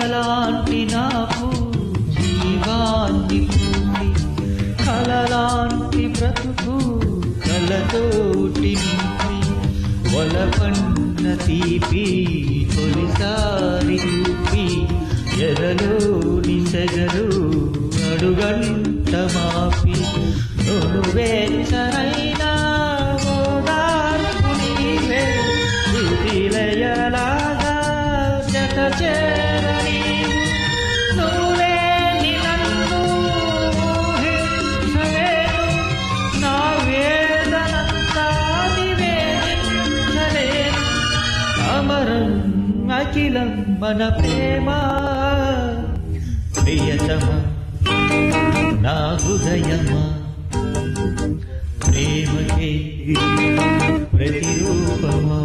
కలలాంటి నాకు జీవాన్ని పూసి కలలాంటి బ్రతుకు కలతోటి నింపి వలపన్న తీపి తొలిసారి చూపి ఎదలోని సెగలు అడుగంట మాపి నువ్వేచరైనా ఓదార్పు నీవే శృతిలయలాగా జత చేర నీవు నువ్వేని నన్ను ఊహించలేను నా వేదనంతా నివేదించలేను అమరం అఖిలం మన ప్రేమ ప్రియతమ నా హృదయమా ప్రేమకే ప్రతిరూపమా